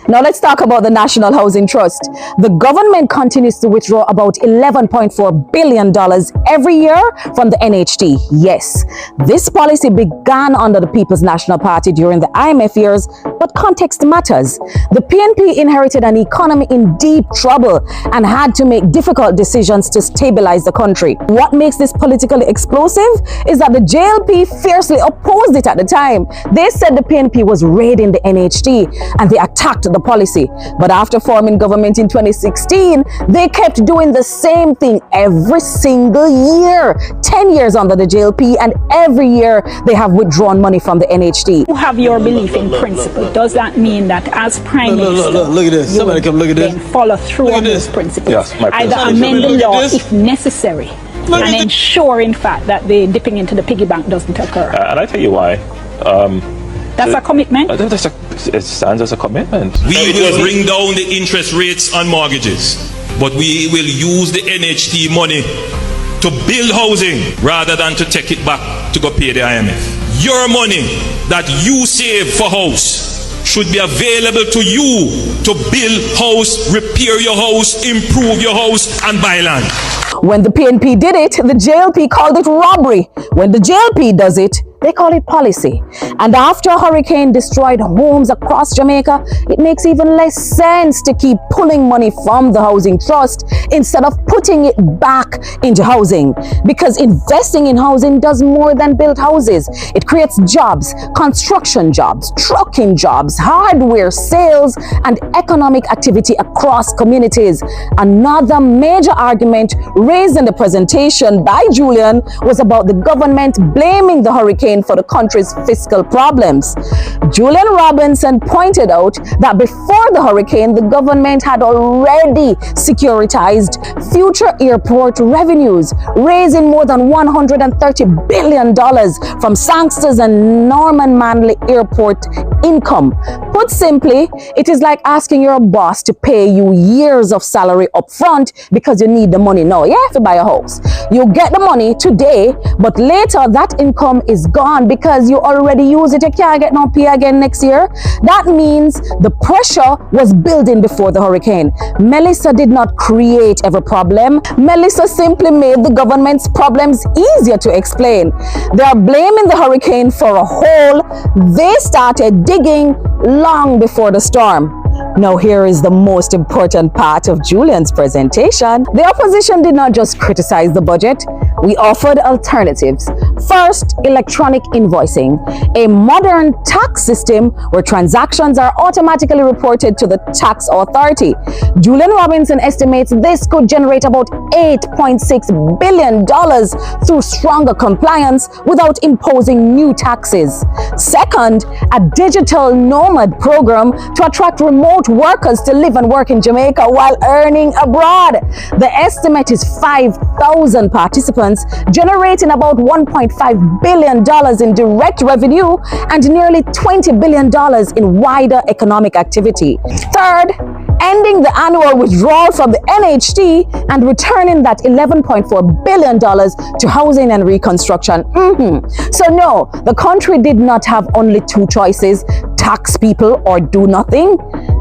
Now let's talk about the National Housing Trust. The government continues to withdraw about $11.4 billion every year from the NHT. Yes, this policy began under the People's National Party during the IMF years, but context matters. The PNP inherited an economy in deep trouble and had to make difficult decisions to stabilize the country. What makes this politically explosive is that the JLP fiercely opposed it at the time. They said the PNP was raiding the NHT and they attacked the policy. But after forming government in 2016, they kept doing the same thing every single year. 10 years under the JLP, and every year they have withdrawn money from the NHT. You have your belief in principle. Does that mean that as Prime Minister, look at this. Somebody come look at this. Then follow through on those principles? Yes, either amend the law if necessary and ensure, in fact, that the dipping into the piggy bank doesn't occur. And I tell you why. That's a commitment? It stands as a commitment. We will bring down the interest rates on mortgages, but we will use the NHT money to build housing rather than to take it back to go pay the IMF. Your money that you save for house should be available to you to build house, repair your house, improve your house, and buy land. When the PNP did it, the JLP called it robbery. When the JLP does it, they call it policy. And after a hurricane destroyed homes across Jamaica, it makes even less sense to keep pulling money from the housing trust instead of putting it back into housing. Because investing in housing does more than build houses. It creates jobs, construction jobs, trucking jobs, hardware sales, and economic activity across communities. Another major argument raised in the presentation by Julian was about the government blaming the hurricane for the country's fiscal problems. Julian Robinson pointed out that before the hurricane, the government had already securitized future airport revenues, raising more than $130 billion from Sangsters and Norman Manley Airport income. Put simply, it is like asking your boss to pay you years of salary up front because you need the money now. You have to buy a house. You get the money today, but later that income is gone because you already use it. You can't get no pay again next year. That means the pressure was building before the hurricane. Melissa did not create every problem. Melissa simply made the government's problems easier to explain. They are blaming the hurricane for a hole they started digging long before the storm. Now here is the most important part of Julian's presentation. The opposition did not just criticize the budget. We offered alternatives. First, electronic invoicing, a modern tax system where transactions are automatically reported to the tax authority. Julian Robinson estimates this could generate about $8.6 billion through stronger compliance without imposing new taxes. Second, a digital nomad program to attract remote workers to live and work in Jamaica while earning abroad. The estimate is 5,000 participants, generating about $1.5 billion in direct revenue and nearly $20 billion in wider economic activity. Third, ending the annual withdrawal from the NHT and returning that $11.4 billion to housing and reconstruction. So no, the country did not have only two choices: tax people or do nothing.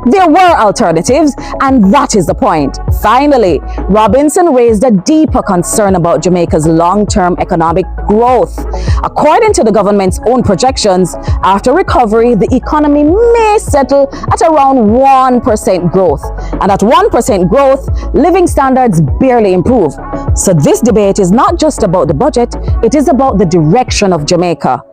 There were alternatives, and that is the point. Finally, Robinson raised a deeper concern about Jamaica's long-term economic growth. According to the government's own projections, after recovery, the economy may settle at around 1% growth. And at 1% growth, living standards barely improve. So this debate is not just about the budget, it is about the direction of Jamaica.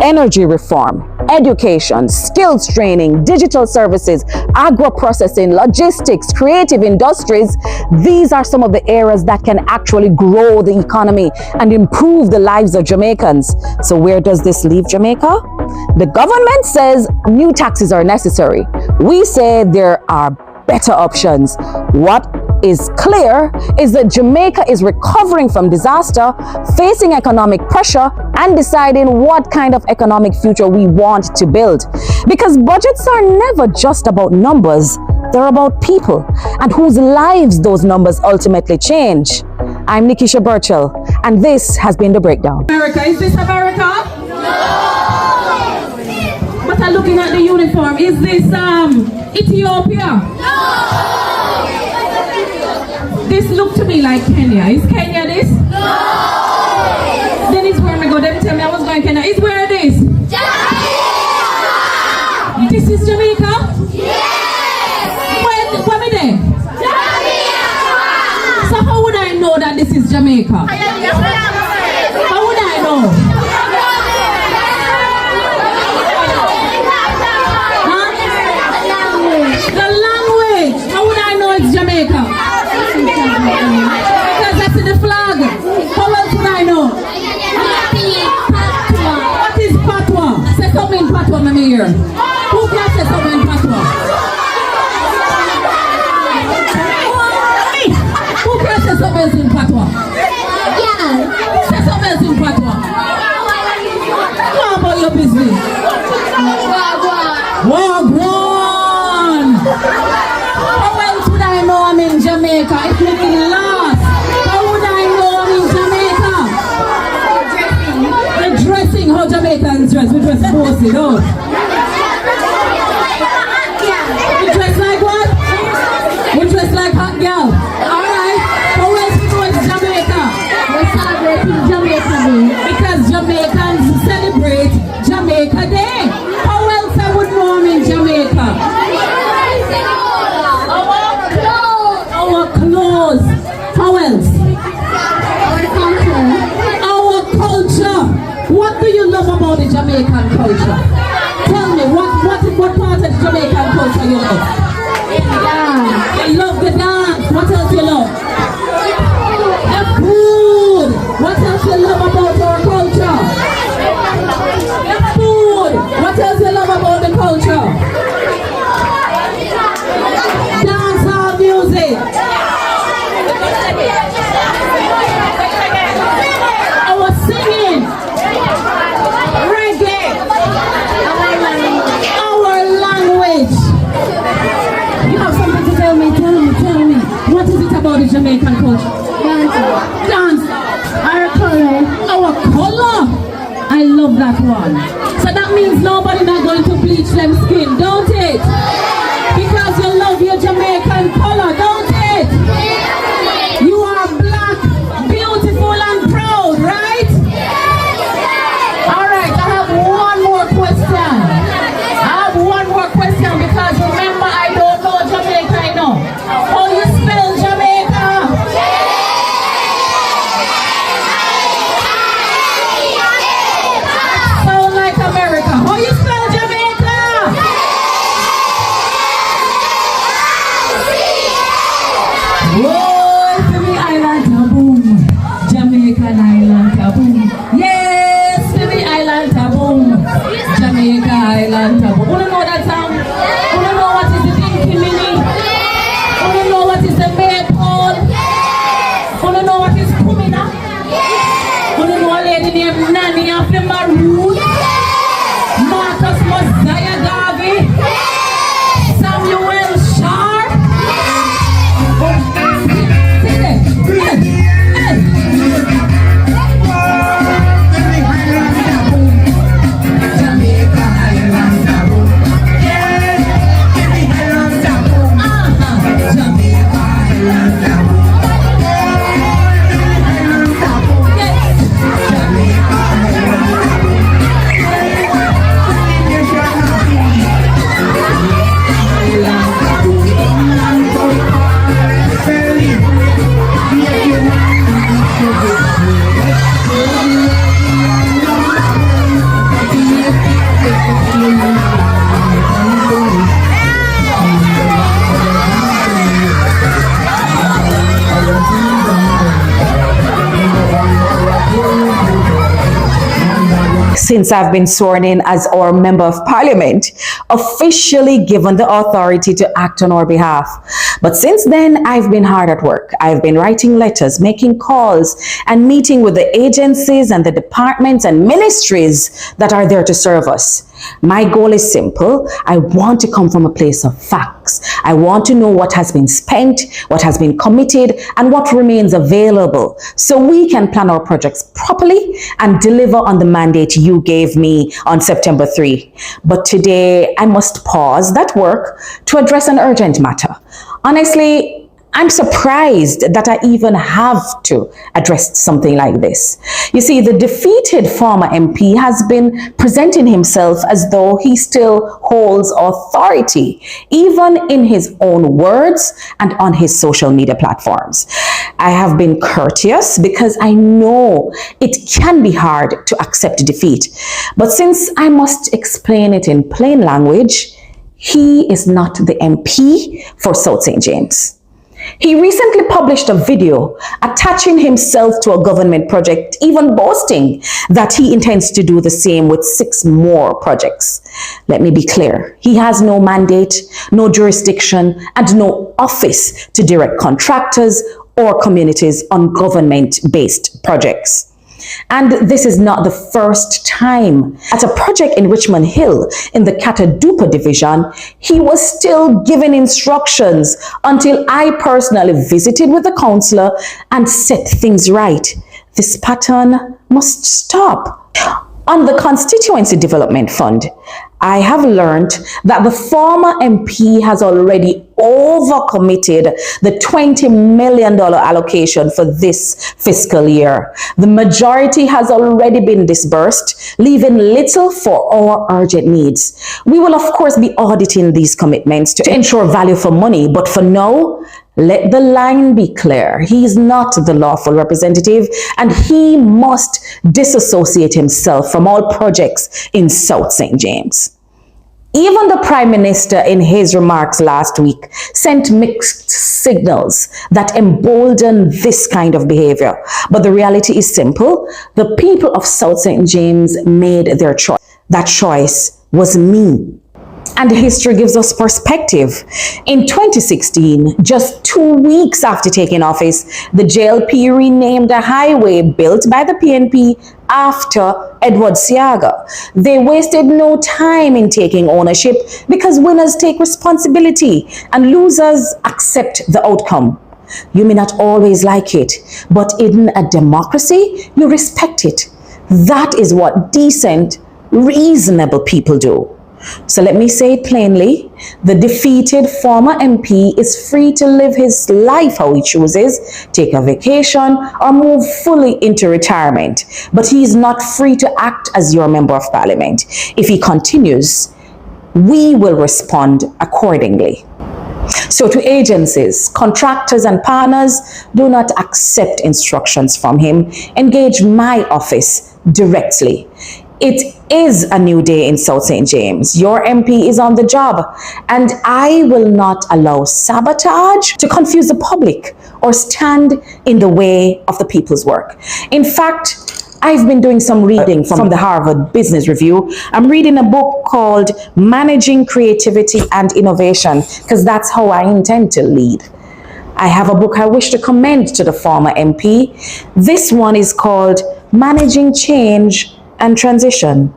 Energy reform, education, skills training, digital services, agro-processing, logistics, creative industries. These are some of the areas that can actually grow the economy and improve the lives of Jamaicans. So where does this leave Jamaica? The government says new taxes are necessary. We say there are better options. What is clear is that Jamaica is recovering from disaster, facing economic pressure, and deciding what kind of economic future we want to build. Because budgets are never just about numbers, they're about people and whose lives those numbers ultimately change. I'm Nikisha Burchell, and this has been The Breakdown. America, is this America? No! What are looking at the uniform? Is this Ethiopia? No! This look to me like Kenya. Is Kenya this? No! Then it's where I go. Them tell me I was going Kenya. Is where this? Jamaica! This is Jamaica? Yes! Where me there? Jamaica! So how would I know that this is Jamaica? How would I know? Jamaica. Because that's in the flag. How else would I know? What is Patwa? Say something in Patwa, let me hear. Who can say something in Patwa? Who can say something else in Patwa? Say something else in Patwa. What about your business? Wagwan. I'm in Jamaica. It's looking lost. How would I know I'm in Jamaica? The dressing, how Jamaicans dress. We dress bossy, though. We dress like what? We dress like hot girl. Alright. How else we know it's Jamaica? We're celebrating Jamaica Day. Because Jamaicans celebrate Jamaica Day. How else I would know I'm in Jamaica? Clothes. How else? Our culture. What do you love about the Jamaican culture? Tell me, what part of the Jamaican culture you love? You love the dance. What else you love? The food. What else you love about our culture? The food. What else you love about the culture? Dancehall music. Our singing, reggae, our language. You have something to tell me, tell me. What is it about the Jamaican culture? Dance. Our color. Our color. I love that one. So that means nobody not going to bleach them skin, don't it? Because you love your Jamaican color, don't it? You are black, beautiful and proud, right? Alright, I have one more question. Because remember I don't know Jamaica, I know. How you spell Jamaica? Sound like America. How you spell Jamaica? Whoa, to the island boom. Jamaican island boom. Yes, to the island boom. Jamaica island boom. Wanna know that song? Wanna know what is the Dinky Mini? Wanna know what is the Maypole? Wanna know what is Kumina? Wanna know a lady named Nanny of the Maroon? Marcus Mosiah Garvey? Samuel Sharp? Since I've been sworn in as our Member of Parliament, officially given the authority to act on our behalf. But since then, I've been hard at work. I've been writing letters, making calls, and meeting with the agencies and the departments and ministries that are there to serve us. My goal is simple. I want to come from a place of facts. I want to know what has been spent, what has been committed, and what remains available so we can plan our projects properly and deliver on the mandate you gave me on September 3. But today, I must pause that work to address an urgent matter. Honestly, I'm surprised that I even have to address something like this. You see, the defeated former MP has been presenting himself as though he still holds authority, even in his own words and on his social media platforms. I have been courteous because I know it can be hard to accept defeat. But since I must explain it in plain language, he is not the MP for South St. James. He recently published a video attaching himself to a government project, even boasting that he intends to do the same with 6 more projects. Let me be clear. He has no mandate, no jurisdiction, and no office to direct contractors or communities on government-based projects. And this is not the first time. At a project in Richmond Hill in the Catadupa division, he was still giving instructions until I personally visited with the councillor and set things right. This pattern must stop. On the Constituency Development Fund, I have learned that the former MP has already overcommitted the $20 million allocation for this fiscal year. The majority has already been disbursed, leaving little for our urgent needs. We will, of course, be auditing these commitments to ensure value for money, but for now, let the line be clear. He is not the lawful representative, and he must disassociate himself from all projects in South St. James. Even the Prime Minister in his remarks last week sent mixed signals that embolden this kind of behavior. But the reality is simple. The people of South St. James made their choice. That choice was me. And history gives us perspective. In 2016, just 2 weeks after taking office, the JLP renamed a highway built by the PNP after Edward Siaga. They wasted no time in taking ownership because winners take responsibility and losers accept the outcome. You may not always like it, but in a democracy, you respect it. That is what decent, reasonable people do. So let me say it plainly, the defeated former MP is free to live his life how he chooses, take a vacation, or move fully into retirement. But he is not free to act as your member of parliament. If he continues, we will respond accordingly. So to agencies, contractors, and partners, do not accept instructions from him. Engage my office directly. It is a new day in South St. James. Your MP is on the job, and I will not allow sabotage to confuse the public or stand in the way of the people's work. In fact, I've been doing some reading from the Harvard Business Review. I'm reading a book called Managing Creativity and Innovation, because that's how I intend to lead. I have a book I wish to commend to the former MP. This one is called Managing Change and Transition.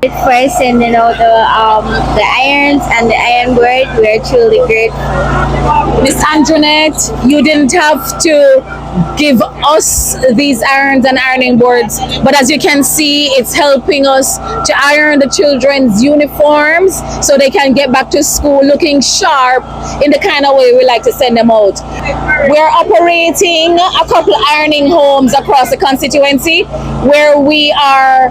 First, and the irons and the iron board, we're truly grateful. Miss Antoinette, you didn't have to give us these irons and ironing boards, but as you can see, it's helping us to iron the children's uniforms so they can get back to school looking sharp in the kind of way we like to send them out. We're operating a couple ironing homes across the constituency where we are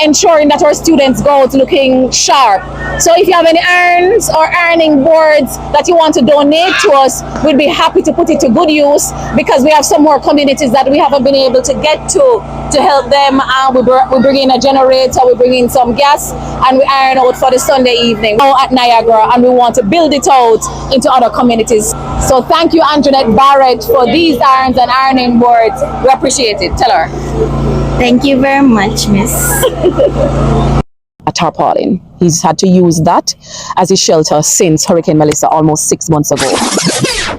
ensuring that our students go out looking sharp. So if you have any irons or ironing boards that you want to donate to us, we'd be happy to put it to good use, because we have some more communities that we haven't been able to get to help them. We bring in a generator, we bring in some gas, and we iron out for the Sunday evening at Niagara, and we want to build it out into other communities. So thank you, Antoinette Barrett, for these irons and ironing boards. We appreciate it. Tell her. Thank you very much, Miss. A tarpaulin. He's had to use that as a shelter since Hurricane Melissa almost 6 months ago.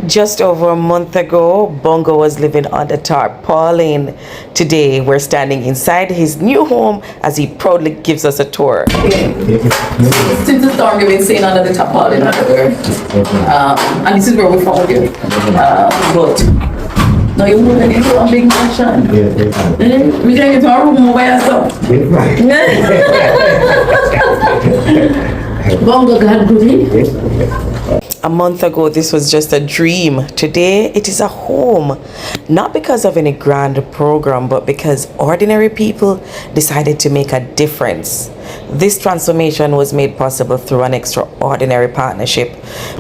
Just over a month ago, Bongo was living under tarpaulin. Today, we're standing inside his new home as he proudly gives us a tour. Since the storm, you've been staying under the tarpaulin everywhere. And this is where we found you. But now you're moving into a big mansion. We can get to our room by yourself. Bongo got good. A month ago, this was just a dream. Today, it is a home. Not because of any grand program, but because ordinary people decided to make a difference. This transformation was made possible through an extraordinary partnership.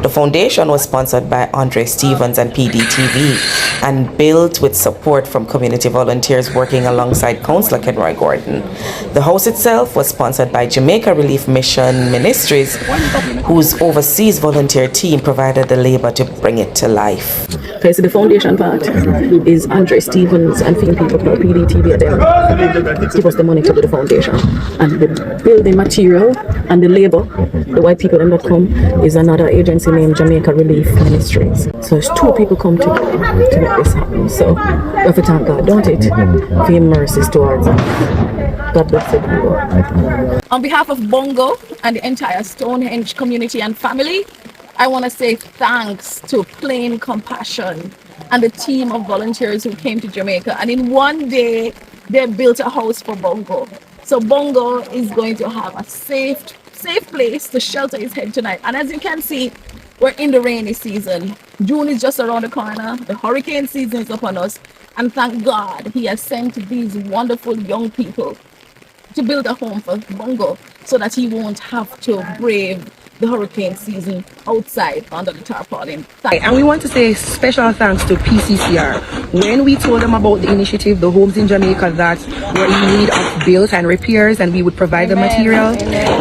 The foundation was sponsored by Andre Stevens and PDTV and built with support from community volunteers working alongside Councillor Kenroy Gordon. The house itself was sponsored by Jamaica Relief Mission Ministries, whose overseas volunteer team provided the labor to bring it to life. Okay, so the foundation part is Andre Stevens and Film People Club, PDTV, them give us the money to do the foundation. And the building material and the labor, the white people that come, is another agency named Jamaica Relief Ministries. So it's two people come to make this happen. So we have to thank God, don't it? For your mercies towards us. God bless you. On behalf of Bongo and the entire Stonehenge community and family, I want to say thanks to Plain Compassion and the team of volunteers who came to Jamaica. And in one day, they built a house for Bongo. So Bongo is going to have a safe place to shelter his head tonight. And as you can see, we're in the rainy season. June is just around the corner. The hurricane season is upon us. And thank God he has sent these wonderful young people to build a home for Bongo so that he won't have to brave the hurricane season outside under the tarpaulin. And we want to say special thanks to PCCR. When we told them about the initiative, the homes in Jamaica that were in need of built and repairs and we would provide the material,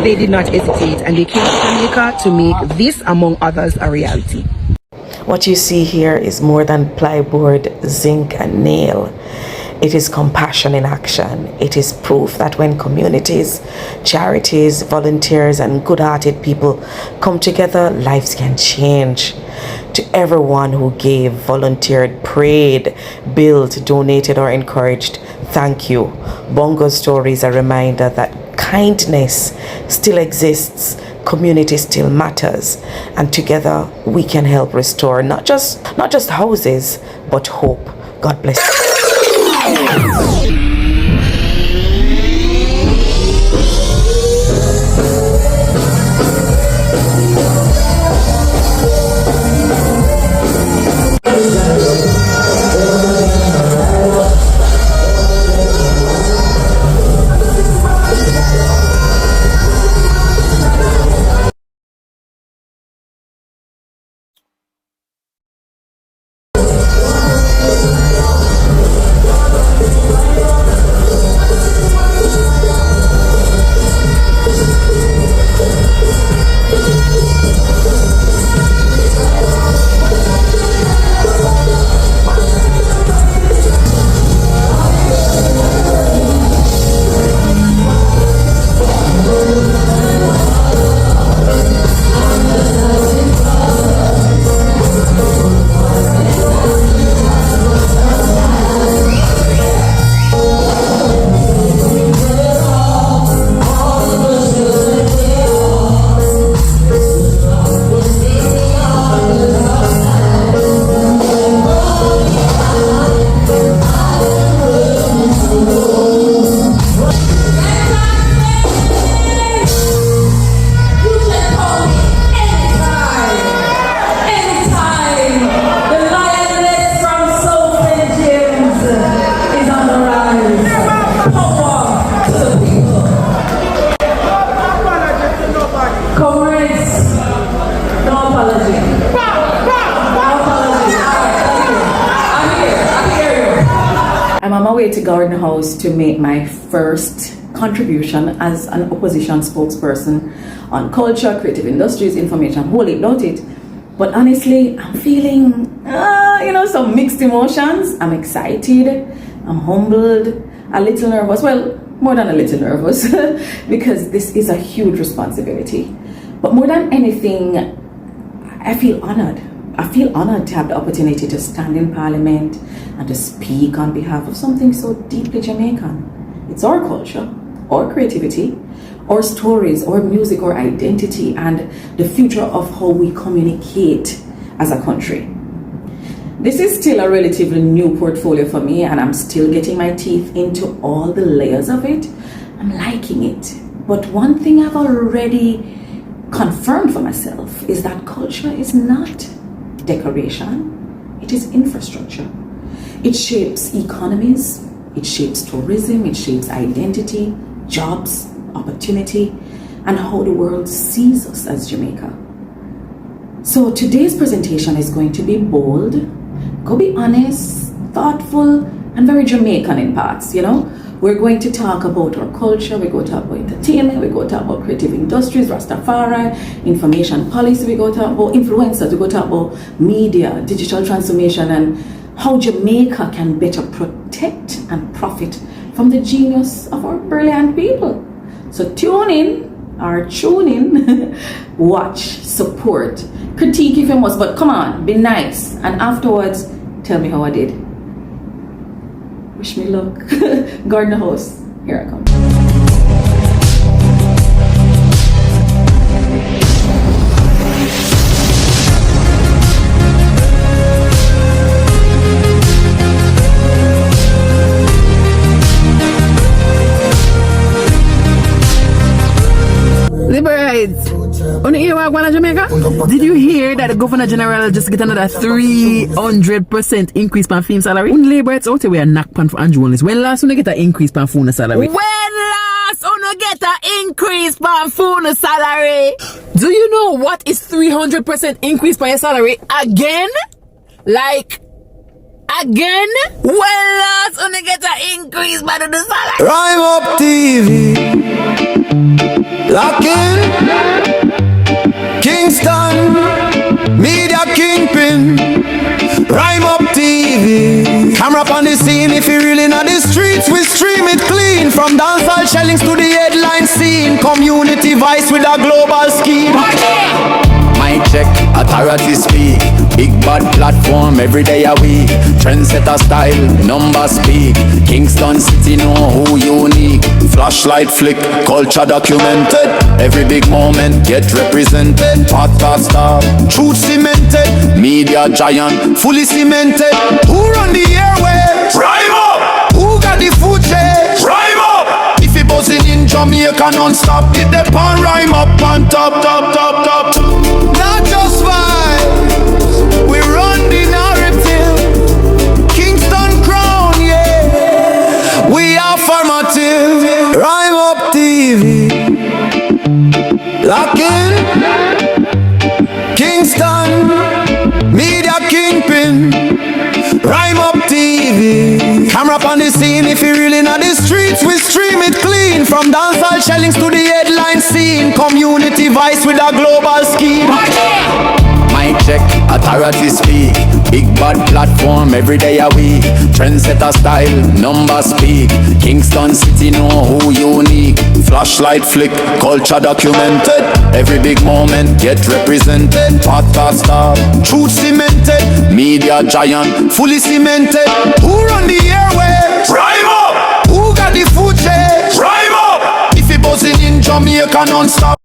they did not hesitate and they came to Jamaica to make this, among others, a reality. What you see here is more than plywood, zinc, and nail. It is compassion in action. It is proof that when communities, charities, volunteers, and good-hearted people come together, lives can change. To everyone who gave, volunteered, prayed, built, donated, or encouraged, thank you. Bongo's story is a reminder that kindness still exists, community still matters, and together we can help restore not just houses, but hope. God bless you. I'm on my way to Garden House to make my first contribution as an opposition spokesperson on culture, creative industries, information, whole heap about it. But honestly, I'm feeling, some mixed emotions. I'm excited, I'm humbled, a little nervous. Well, more than a little nervous because this is a huge responsibility. But more than anything, I feel honored I feel honored to have the opportunity to stand in Parliament and to speak on behalf of something so deeply Jamaican. It's our culture, our creativity, our stories, our music, our identity, and the future of how we communicate as a country. This is still a relatively new portfolio for me, and I'm still getting my teeth into all the layers of it. I'm liking it. But one thing I've already confirmed for myself is that culture is not decoration, it is infrastructure. It shapes economies, it shapes tourism, it shapes identity, jobs, opportunity, and how the world sees us as Jamaica. So today's presentation is going to be bold, go be honest, thoughtful, and very Jamaican in parts, you know. We're going to talk about our culture, we're going to talk about entertainment, we're going to talk about creative industries, Rastafari, information policy, we're going to talk about influencers, we're going to talk about media, digital transformation, and how Jamaica can better protect and profit from the genius of our brilliant people. So tune in, watch, support, critique if you must, but come on, be nice, and afterwards, tell me how I did. Wish me luck. Gardener host, here I come. Liberates. On the earwag one in Jamaica? Did you hear that the Governor General just get another 300% increase per film salary? On Liberates out we are knock pan for Andrew Wallace. When last you get an increase per phone salary? When last you get an increase per phone salary? Do you know what is 300% increase per your salary again? Like again? When last you get an increase by the salary? Rhyme Up TV. Lock in Kingston Media Kingpin. Rhyme Up TV. Camera up on the scene. If you really know the streets, we stream it clean. From dancehall shellings to the headline scene. Community vice with a global scheme. Mic check, authority speak. Big bad platform every day a week. Trendsetter style, numbers speak. Kingston City know who unique. Flashlight flick, culture documented. Every big moment get represented. Podcast star, truth cemented. Media giant, fully cemented. Who run the airwaves? Rhyme Up! Who got the food chain? Rhyme Up! If it buzzing in Jamaica non-stop, it the pan Rhyme Up on top, top, top, top. Not just vibes, we run the narrative. Kingston crown, yeah. We are formative. Rhyme Up TV. Lock in Kingston Media Kingpin. Rhyme Up TV. Camera up on the scene. If you really know the streets, we stream it clean. From dancehall shellings to the headline scene. Community vice with a global scheme. Mic check, authority speak. Big bad platform every day a week. Trendsetter style, numbers speak. Kingston City know who unique. Flashlight flick, culture documented. Every big moment get represented. Podcast star, truth cemented. Media giant, fully cemented. Who run the airwaves? Rhyme Up! Who got the food chain? Rhyme Up! If it buzzing in Jamaica non-stop,